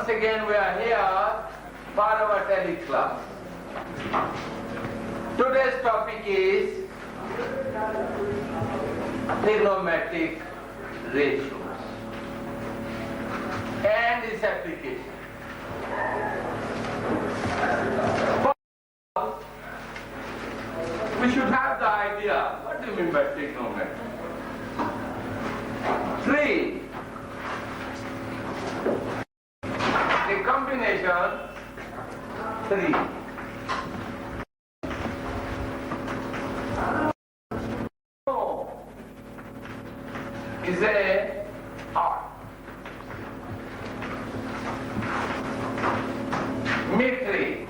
Once again we are here for our TELE class. Today's topic is trigonometric ratios and its application. We should have the idea, what do you mean by trigonometry? Three. The combination 3. Is a art. Mystery.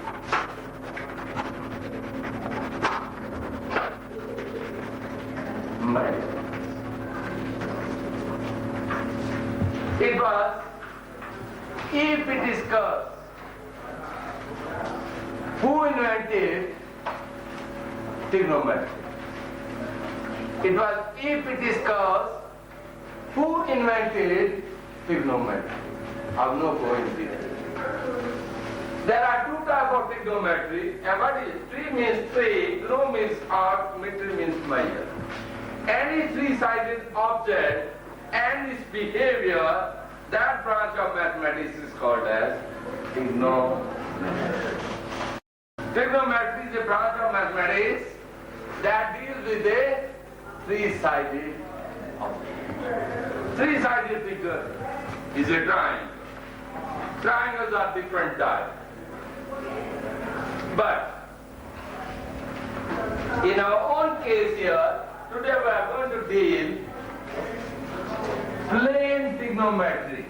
It was, if it is cursed, who invented trigonometry? It was, if it is cursed, who invented trigonometry? I have no coincidence. There are two types of trigonometry. And what is tri means three, gnu means art, metri means measure. Any three-sided object and its behavior, that branch of mathematics is called as trigonometry. Trigonometry is a branch of mathematics that deals with a three-sided object. Three-sided figure is a triangle. Triangles are different types. But in our own case here, today we are going to deal plain trigonometry.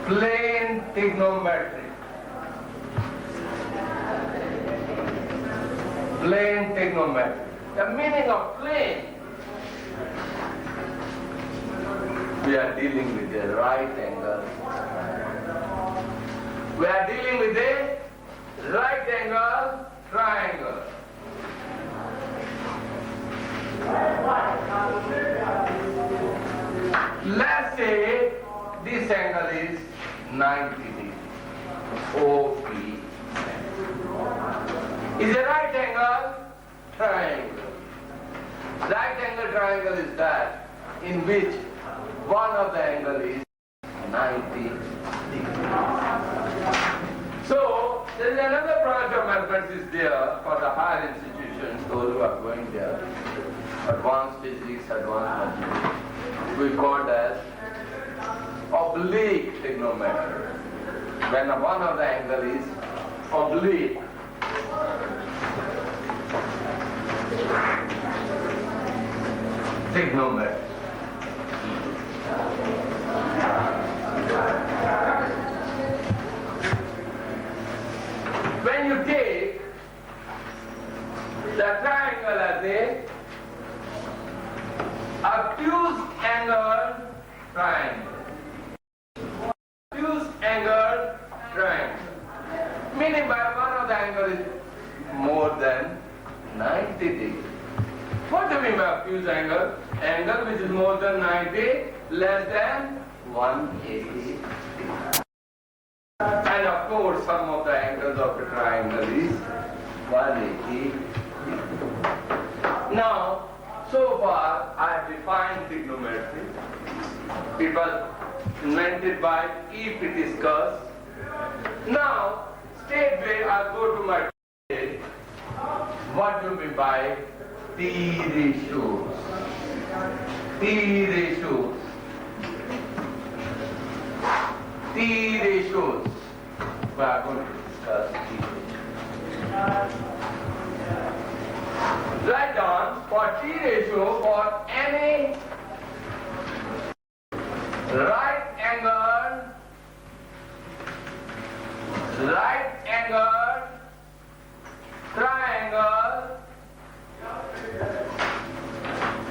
Plain trigonometry. Plain trigonometry. The meaning of plane. We are dealing with a right angle. We are dealing with a right angle triangle. Let's say this angle is 90 degrees. OP. Is a right angle triangle. Right angle triangle is that in which one of the angle is 90 degrees. So there is another branch of mathematics there for the higher institutions, those who are going there. Advanced physics, advanced mathematics. We call as oblique trigonometry. When one of the angle is oblique. Trigonometry. When you take the triangle as a obtuse angle triangle. Obtuse angle triangle. Meaning by one of the angle is more than 90 degrees. What do you mean by obtuse angle? Angle which is more than 90, less than 180. And of course, some of the angles of a triangle is 180. Now, so far I have defined trigonometry. It was invented by if it is cursed. Now, straightway I'll go to my topic. What do you mean by T ratios? T ratios. T ratios. We are going to discuss T ratios. Write down for T ratio for any right angle triangle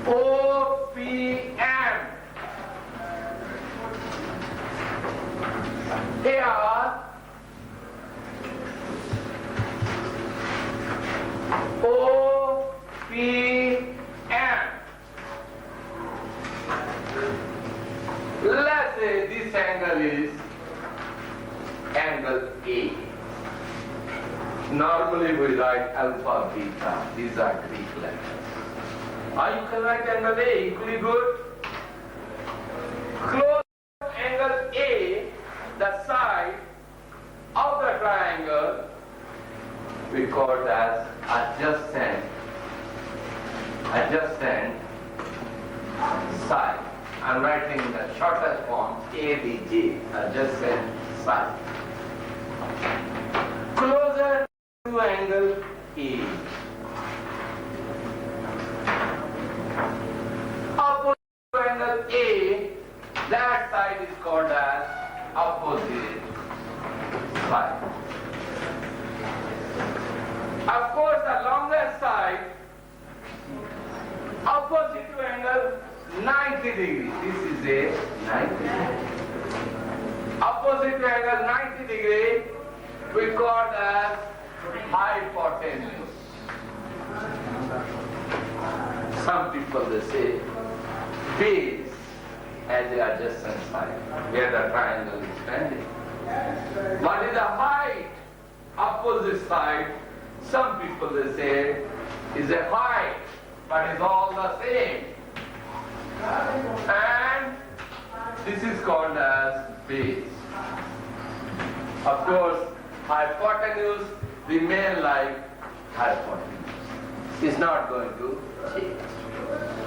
OPM. Here OPM. Let's say this this angle is angle A. Normally we write alpha, beta. These are Greek letters. Or you can write angle A, equally good. Close angle A, the side of the triangle, we call it as adjacent side. I'm writing the shortest form, ABJ, adjacent side. Closer to angle A. Opposite to angle A, that side is called as opposite side. Of course, the longest side opposite to angle 90 degrees. This is a 90 degree. Opposite to angle 90 degree, we call as hypotenuse. Some people they say base as the adjacent side, where the triangle is standing. What is the height opposite side? Some people they say is a height, but it's all the same. And this is called as base. Of course, hypotenuse remain like hypotenuse. It's not going to change.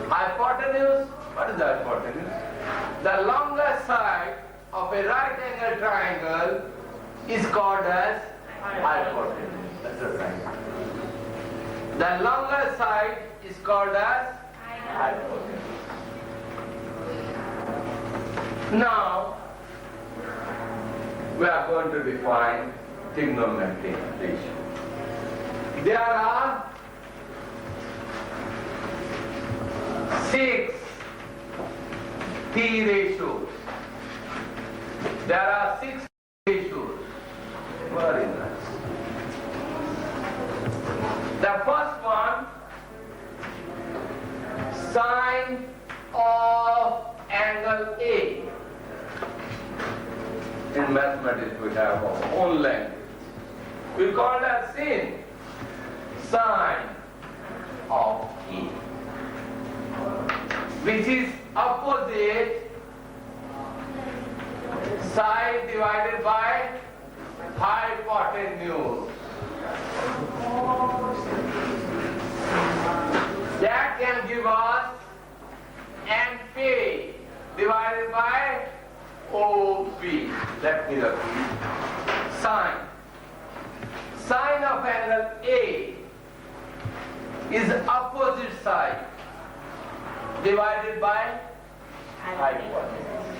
Hypotenuse, what is the hypotenuse? The longest side of a right angle triangle is called as hypotenuse. That's the triangle. The longest side is called as hypotenuse. Now, we are going to define trigonometric ratio. There are 6 T ratios. There are 6 ratios. Very nice. The first one, sine of angle A. In mathematics we have our own language. We call that sin, sine of E, which is opposite side divided by hypotenuse. That can give us NP divided by OP. Let me repeat. Sine. Sine of angle A is opposite side divided by hypotenuse.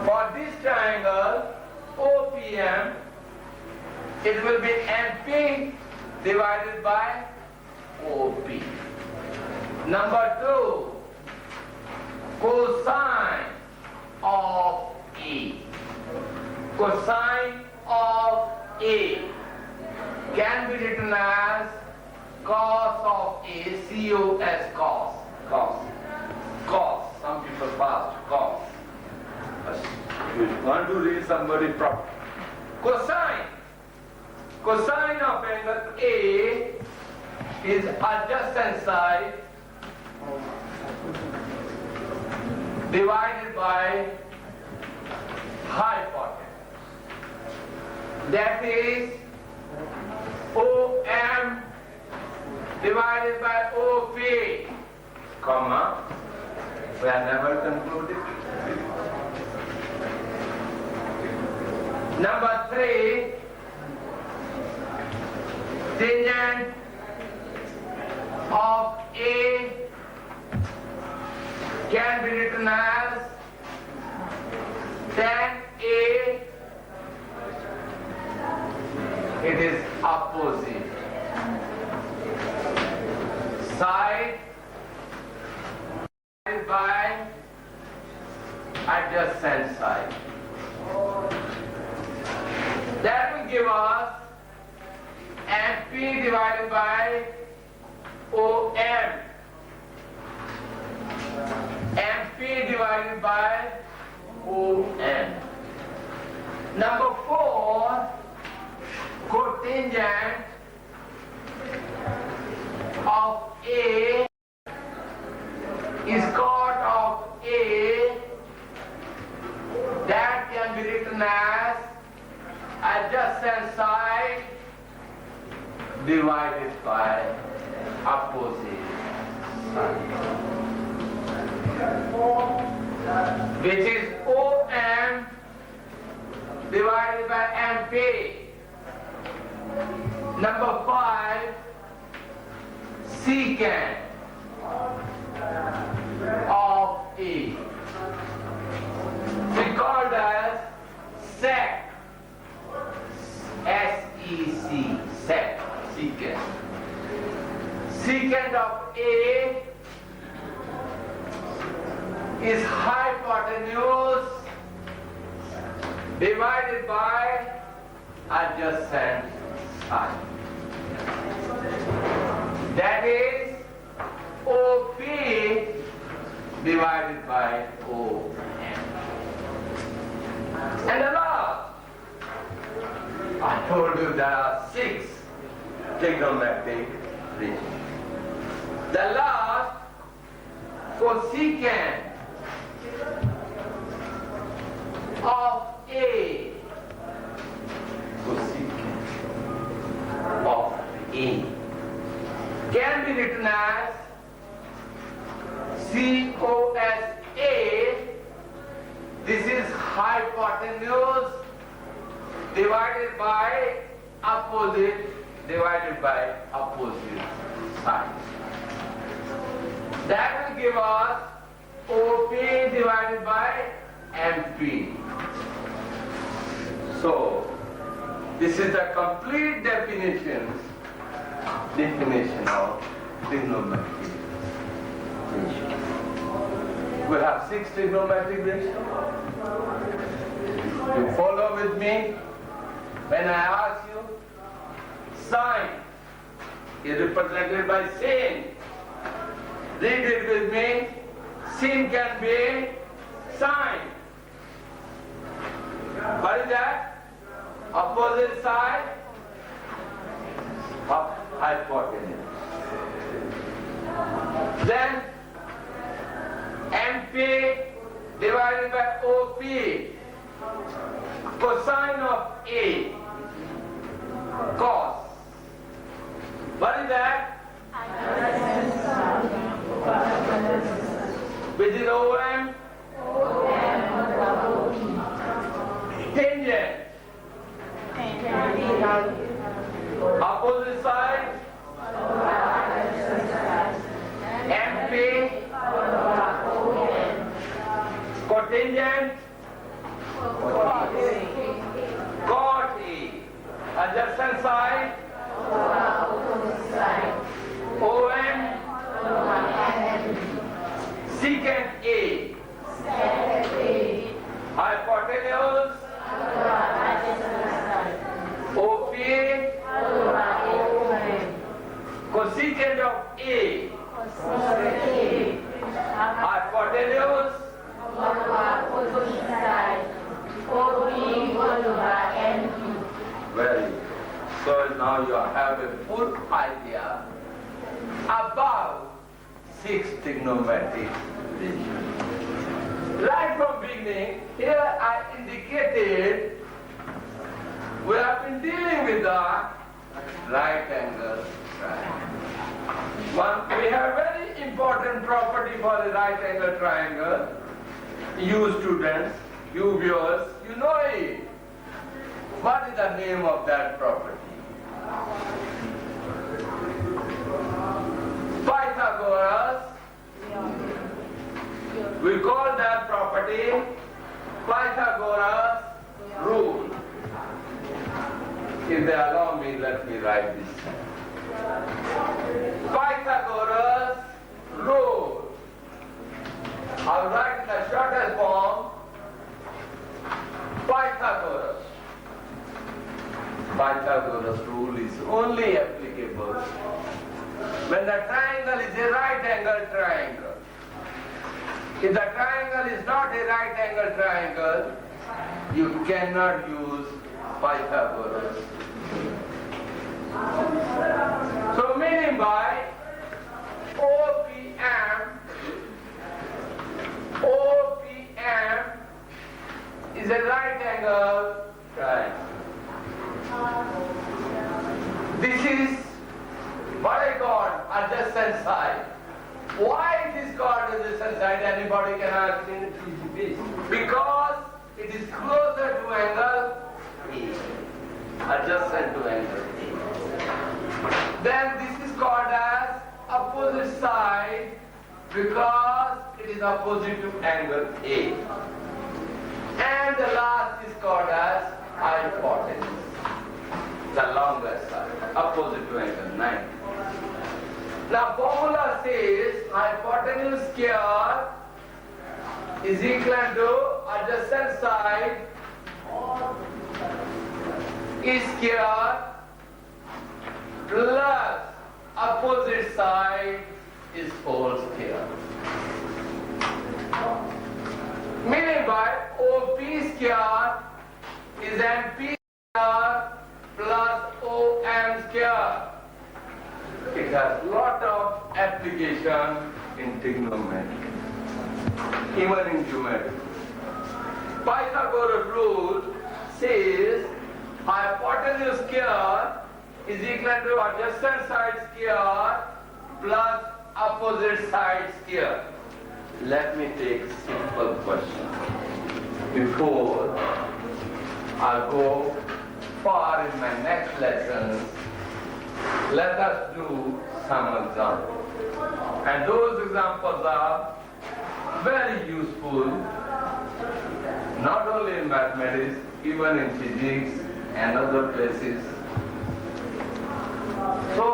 For this triangle OPM, it will be NP divided by OP. Number 2, cosine of A. Cosine of A can be written as cos of A, C-O-S, cos. Some people pass cos. You want to read somebody proper. Cosine of angle A is adjacent side divided by hypotenuse. That is OM divided by OP, comma, we are never concluded. Number 3, tangent of A can be written as tan A. It is opposite side divided by adjacent side. That will give us MP divided by OM. MP divided by OM. Number 4, cotangent of A is cot of A, that can be written as adjacent side divided by opposite side, which is OM divided by MP. Number 5, secant of A. We called as sec, S-E-C, sec, secant. Secant of A is hypotenuse divided by adjacent side. That is OP divided by OM. And the last, I told you there are 6 trigonometric regions. The last, cosecant of A, cosecant of A, can be written as COSA. This is hypotenuse divided by opposite side. That will give us OP divided by MP. So, this is the complete definition of trigonometry ratio. We have 6 trigonometric ratios. You follow with me when I ask you. Sine is represented by sin. Read it with me. Sin can be sine. What is that? Opposite side of hypotenuse. Then MP divided by OP, cosine of A, cos. What is that? Which is OM? Tangent. Opposite side? MP. Cotangent? Cot A. Adjacent side? OM? Secant A. Hypotenuse? OP? Cosecant of A. Hypotenuse? Very good. So now you have a full idea about 6 trigonometric ratios. Right from beginning, here I indicated we have been dealing with the right angle triangle. We have a very important property for the right angle triangle. You students, you viewers, you know it. What is the name of that property? Pythagoras. We call that property Pythagoras rule. If they allow me, let me write this. Pythagoras rule. I'll write in the shortest form. Pythagoras rule is only applicable when the triangle is a right angle triangle. If the triangle is not a right angle triangle, you cannot use Pythagoras. So meaning by OPM is a right angle triangle. This is what I call adjacent side. Why it is called adjacent side? Anybody can ask me? Because it is closer to angle A. Adjacent to angle A. Then this is called as opposite side because it is opposite to angle A. And the last is called as hypotenuse, the longer side, opposite to angle 90. Now formula says hypotenuse square is equal to adjacent side is square plus opposite side is whole square. Meaning by OP square is MP square plus OM square. It has lot of application in trigonometry, even in geometry. Pythagoras rule says hypotenuse square is equal to adjacent side square plus opposite side square. Let me take simple question before I go far in my next lesson. Let us do some examples. And those examples are very useful, not only in mathematics, even in physics and other places. So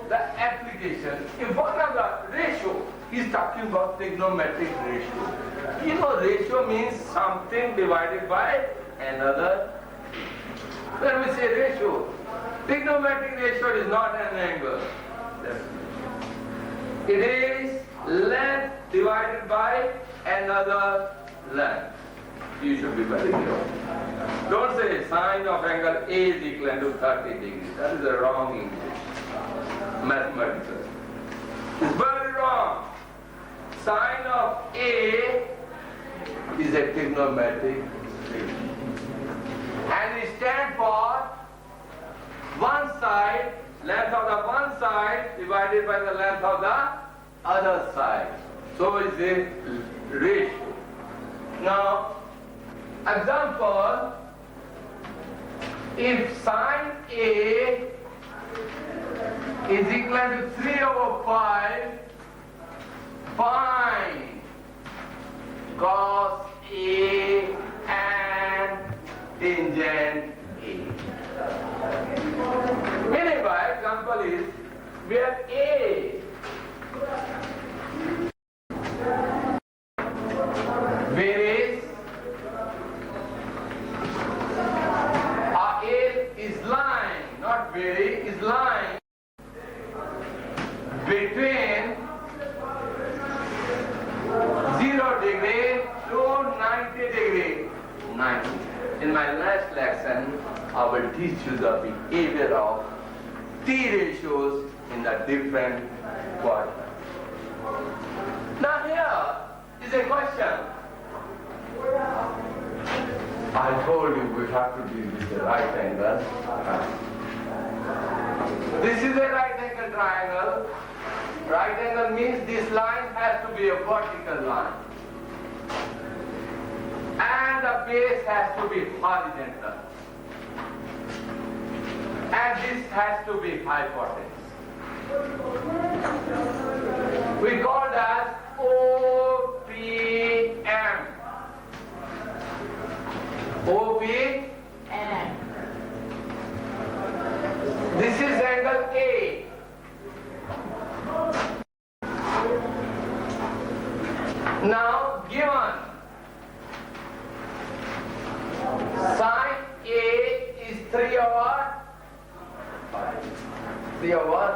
the application, if one of the ratio, he's talking about trigonometric ratio. You know, ratio means something divided by another. When we say ratio, trigonometric ratio is not an angle. It is length divided by another length. You should be very clear. Don't say sine of angle A is equal to 30 degrees. That is a wrong English, mathematical. It's very wrong. Sine of A is a trigonometric ratio. And it stands for one side, length of the one side divided by the length of the other side. So it's a ratio. Now, example, if sine A is equal to 3/5, find cos A and tangent A. Meaning by example is where A is lying, not very, is lying between 0 degree to 90 degree. 90. In my last lesson, I will teach you the behavior of T ratios in the different quadrants. Now here is a question. I told you we have to deal with the right angle. This is a right angle triangle. Right angle means this line has to be a vertical line. And the base has to be horizontal. And this has to be hypotenuse. We call that OPM. OPM. This is angle A. Now given sine A is 3/5. 3/5.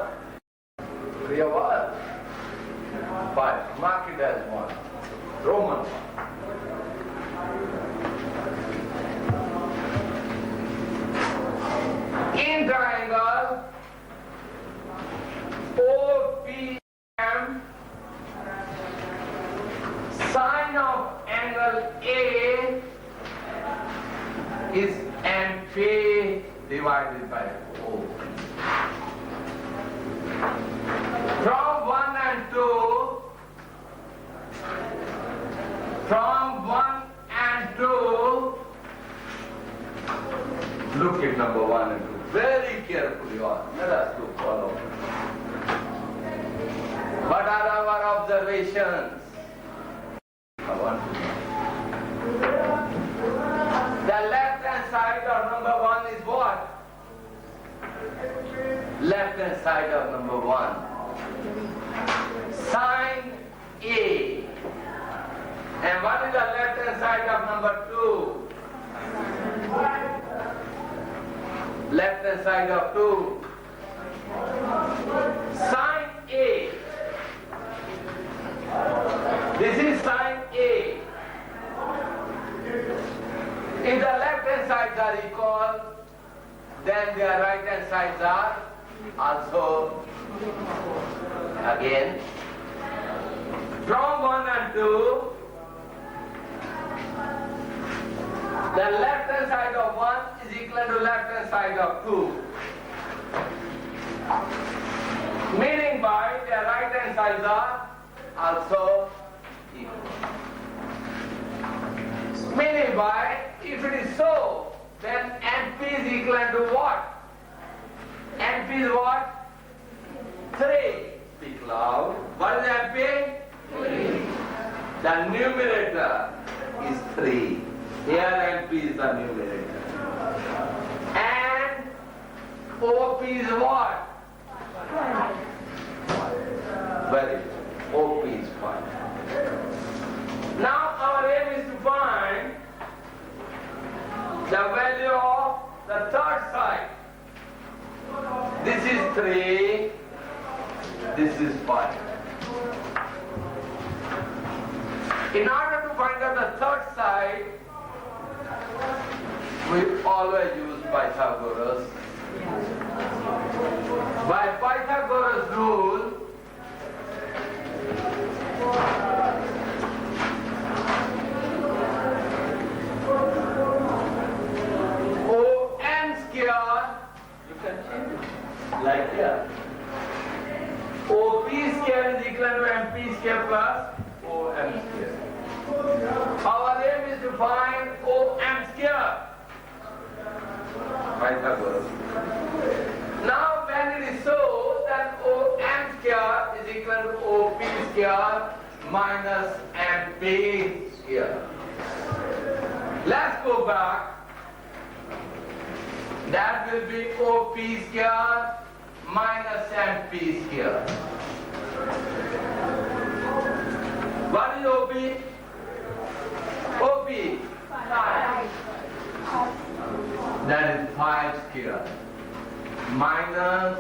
Mark it as 1. Roman one. In triangle, OPM, sine of angle A is MP divided by O. From 1 and 2, look at number 1 and 2 very carefully on. Let us to follow. What are our observations? I want to know. The left hand side of number 1 is what? Left hand side of number 1. Sine A. And what is the left hand side of number 2? Left hand side of 2. Sine A. This is sine A. If the left hand sides are equal, then their right hand sides are also again. From 1 and 2, the left hand side of 1 is equal to left hand side of 2. Meaning by their right hand sides are also equal. Meaning by, if it is so, then MP is equal to what? MP is what? 3. Speak loud. What is MP? 3. The numerator is 3. Here MP is the numerator. And OP is what? 5. Very good. OP is 5. Now our aim is to find the value of the third side. This is 3, this is 5. In order to find out the third side, we always use Pythagoras. By Pythagoras rule, OM square, you can change it like here. OP square is equal to MP square plus OM square. Our aim is to find OM square. Pythagoras. Now when it is so, then OM square is equal to OP square minus MP square. Let's go back. That will be OP square minus MP square. What is OP? OP? 5. That is 5 square minus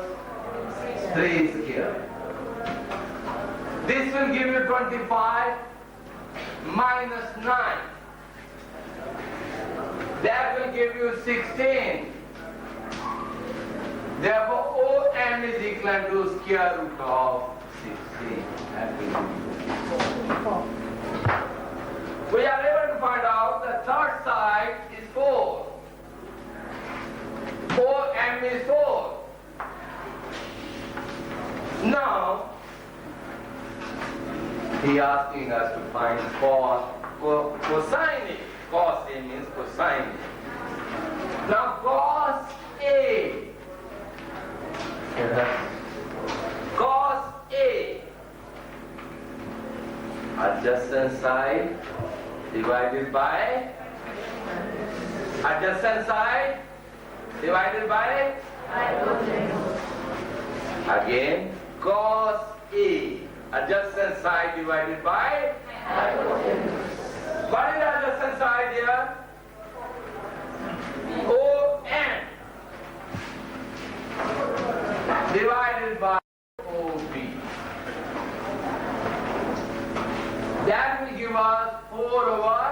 3 square. This will give you 25 minus 9. That will give you 16. Therefore, OM is equal to square root of 16. That will give you 4. We are able to find out the third side is 4. OM is 4. Now, he asking us to find cosine. Cos A means cosine. Now, cos A. Cos A. Adjacent side divided by adjacent side divided by again cos A. Adjacent side divided by what is the adjacent side here? ON divided by OB. That That will give us 4 over.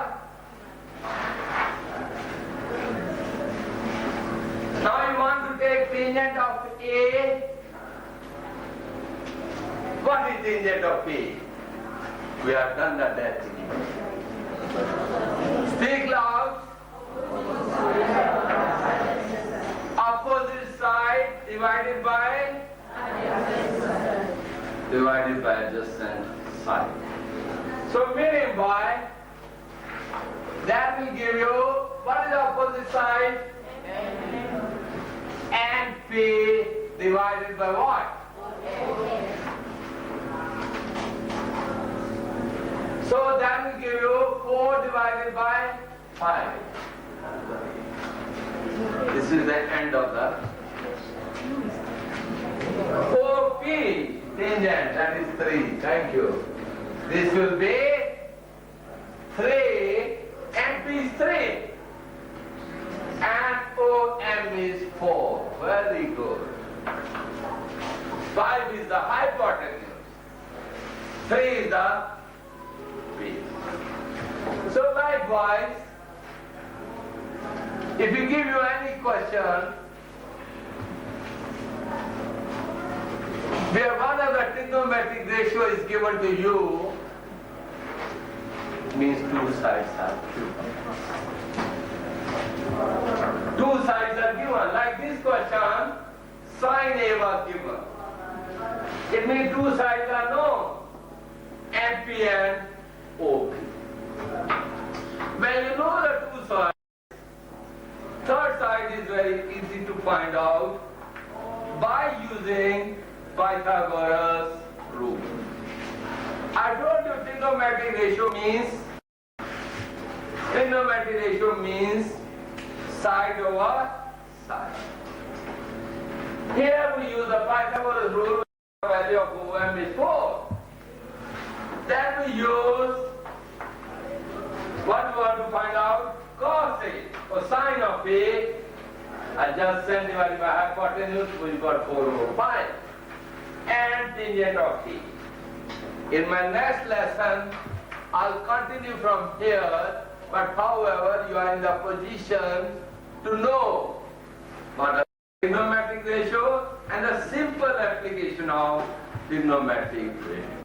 Now you want to take tangent of A. What is tangent of A? We have done that actually. Speak loud. Opposite side divided by adjacent side. So meaning by that will give you what is the opposite side? And P divided by what? So that will give you 4 divided by 5. This is the end of the 4P tangent, that is 3. Thank you. This will be 3 and P is 3. And OM is 4. Very good. 5 is the hypotenuse. 3 is the P. So likewise, if you give you any question where one of the trigonometric ratio is given to you, means 2 sides are given. 2 sides are given. Like this question, sin A was given. It means 2 sides are known, MP and OP. When you know the 2 sides, third side is very easy to find out by using Pythagoras rule. I told you trigonometric ratio means side over side. Here we use the Pythagoras rule, the value of OM is 4. Then we use what we want to find out? Cos A or sine of A adjacent divided by hypotenuse, we got 4 over 5. And tangent of T. In my next lesson, I'll continue from here, but however, you are in the position to know what is trigonometric ratio and a simple application of trigonometric ratio.